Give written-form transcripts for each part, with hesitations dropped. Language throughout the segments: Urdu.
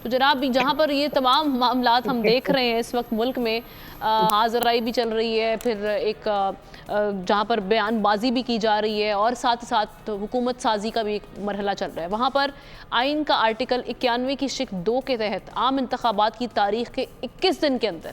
تو جناب جہاں پر یہ تمام معاملات ہم دیکھ رہے ہیں اس وقت ملک میں، حاضر رائی بھی چل رہی ہے، پھر ایک جہاں پر بیان بازی بھی کی جا رہی ہے اور ساتھ ساتھ حکومت سازی کا بھی ایک مرحلہ چل رہا ہے، وہاں پر آئین کا آرٹیکل 91 کی شق 2 کے تحت عام انتخابات کی تاریخ کے 21 دن کے اندر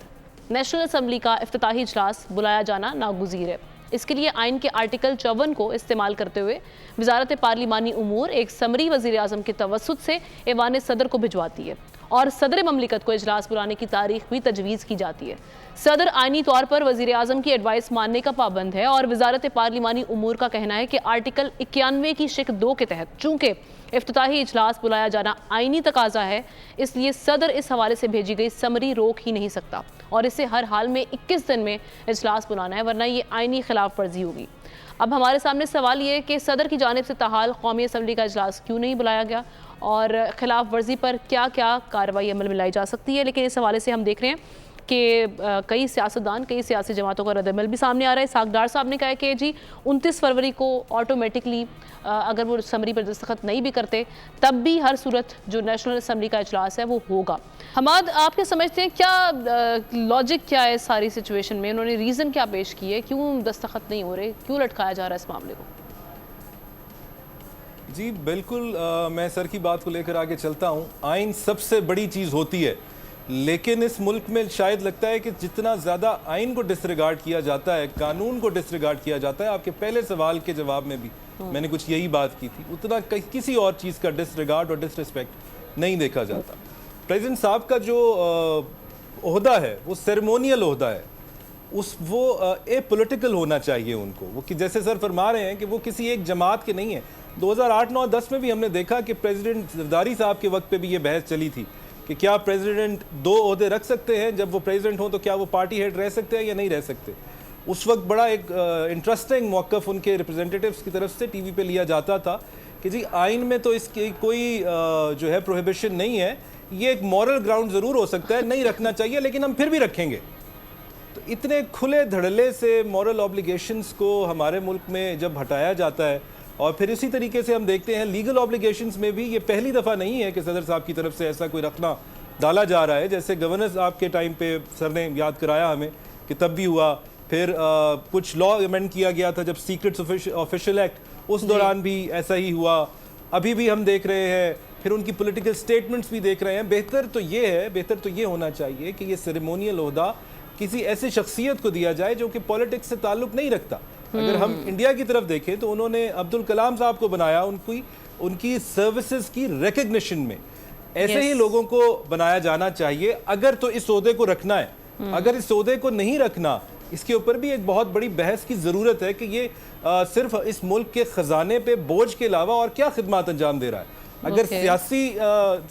نیشنل اسمبلی کا افتتاحی اجلاس بلایا جانا ناگزیر ہے۔ اس کے لیے آئین کے آرٹیکل 54 کو استعمال کرتے ہوئے وزارت پارلیمانی امور ایک سمری وزیر اعظم کے توسط سے ایوان صدر کو بھجواتی ہے اور صدر مملکت کو اجلاس بلانے کی تاریخ بھی تجویز کی جاتی ہے۔ صدر آئینی طور پر وزیر اعظم کی ایڈوائس ماننے کا پابند ہے اور وزارت پارلیمانی امور کا کہنا ہے کہ آرٹیکل 91 کی شق 2 کے تحت چونکہ افتتاحی اجلاس بلایا جانا آئینی تقاضا ہے، اس لیے صدر اس حوالے سے بھیجی گئی سمری روک ہی نہیں سکتا اور اسے ہر حال میں 21 دن میں اجلاس بلانا ہے، ورنہ یہ آئینی خلاف ورزی ہوگی۔ اب ہمارے سامنے سوال یہ ہے کہ صدر کی جانب سے تاحال قومی اسمبلی کا اجلاس کیوں نہیں بلایا گیا اور خلاف ورزی پر کیا کیا کارروائی عمل میں لائی جا سکتی ہے، لیکن اس حوالے سے ہم دیکھ رہے ہیں کہ کئی سیاستدان، کئی سیاسی جماعتوں کا رد عمل بھی سامنے آ رہا ہے۔ اسحاق ڈار صاحب نے کہا ہے کہ جی 29 فروری کو آٹومیٹکلی اگر وہ سمری پر دستخط نہیں بھی کرتے تب بھی ہر صورت جو نیشنل اسمبلی کا اجلاس ہے وہ ہوگا۔ حماد، آپ کیا سمجھتے ہیں، کیا لاجک کیا ہے اس ساری سچویشن میں؟ انہوں نے ریزن کیا پیش کی ہے، کیوں دستخط نہیں ہو رہے، کیوں لٹکایا جا رہا ہے اس معاملے کو؟ جی بالکل، میں سر کی بات کو لے کر آگے چلتا ہوں۔ آئین سب سے بڑی چیز ہوتی ہے، لیکن اس ملک میں شاید لگتا ہے کہ جتنا زیادہ آئین کو ڈسریگارڈ کیا جاتا ہے، قانون کو ڈسریگارڈ کیا جاتا ہے، آپ کے پہلے سوال کے جواب میں بھی میں نے کچھ یہی بات کی تھی، اتنا کسی اور چیز کا ڈسریگارڈ اور ڈسریسپیکٹ نہیں دیکھا جاتا۔ پریزیڈنٹ صاحب کا جو عہدہ ہے وہ سیریمونیل عہدہ ہے، وہ اے پولیٹیکل ہونا چاہیے ان کو، وہ جیسے سر فرما رہے ہیں کہ وہ کسی ایک جماعت کے نہیں ہیں۔ 2008، 9، 10 میں بھی ہم نے دیکھا کہ پریزیڈنٹ زرداری صاحب کے وقت پہ بھی یہ بحث چلی تھی کہ کیا پریزیڈنٹ 2 عہدے رکھ سکتے ہیں، جب وہ پریزیڈنٹ ہوں تو کیا وہ پارٹی ہیڈ رہ سکتے ہیں یا نہیں رہ سکتے۔ اس وقت بڑا ایک انٹرسٹنگ موقف ان کے ریپرزینٹیٹیوز کی طرف سے ٹی وی پہ لیا جاتا تھا کہ جی آئین میں تو اس کی کوئی جو ہے پروہیبیشن نہیں ہے، یہ ایک مورل گراؤنڈ ضرور ہو سکتا ہے، نہیں رکھنا چاہیے لیکن ہم پھر بھی رکھیں گے۔ تو اتنے کھلے دھڑلے سے مورل آبلیگیشنز کو ہمارے ملک میں جب ہٹایا جاتا ہے، اور پھر اسی طریقے سے ہم دیکھتے ہیں لیگل آبلیگیشنز میں بھی یہ پہلی دفعہ نہیں ہے کہ صدر صاحب کی طرف سے ایسا کوئی رکھنا ڈالا جا رہا ہے، جیسے گورنر صاحب کے ٹائم پہ سر نے یاد کرایا ہمیں کہ تب بھی ہوا، پھر کچھ لا ایمنڈ کیا گیا تھا جب سیکرٹس آفیشل ایکٹ، اس دوران بھی ایسا ہی ہوا، ابھی بھی ہم دیکھ رہے ہیں، پھر ان کی پولیٹیکل سٹیٹمنٹس بھی دیکھ رہے ہیں۔ بہتر تو یہ ہونا چاہیے کہ یہ سیریمونیل عہدہ کسی ایسی شخصیت کو دیا جائے جو کہ پولیٹکس سے تعلق نہیں رکھتا۔ اگر ہم انڈیا کی طرف دیکھیں تو انہوں نے عبدالکلام صاحب کو بنایا ان کی سروسز کی ریکگنیشن میں، ایسے ہی لوگوں کو بنایا جانا چاہیے اگر تو اس عہدے کو رکھنا ہے۔ اگر اس عہدے کو نہیں رکھنا، اس کے اوپر بھی ایک بہت بڑی بحث کی ضرورت ہے کہ یہ صرف اس ملک کے خزانے پہ بوجھ کے علاوہ اور کیا خدمات انجام دے رہا ہے۔ اگر سیاسی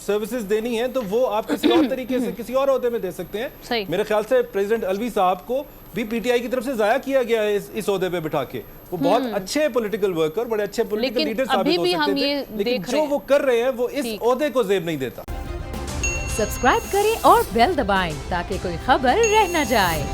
سروسز دینی ہیں تو وہ آپ کسی اور طریقے سے کسی اور عہدے میں دے سکتے ہیں۔ میرے خیال سے پریزیڈنٹ الوی صاحب کو بھی پی ٹی آئی کی طرف سے ضائع کیا گیا ہے اس عہدے پہ بٹھا کے، وہ بہت اچھے پولیٹیکل ورکر، بڑے اچھے پولیٹیکل لیڈر ثابت ہو سکتے تھے، لیکن جو وہ کر رہے ہیں وہ اس عہدے کو زیب نہیں دیتا۔ سبسکرائب کریں اور بیل دبائیں تاکہ کوئی خبر رہ نہ جائے۔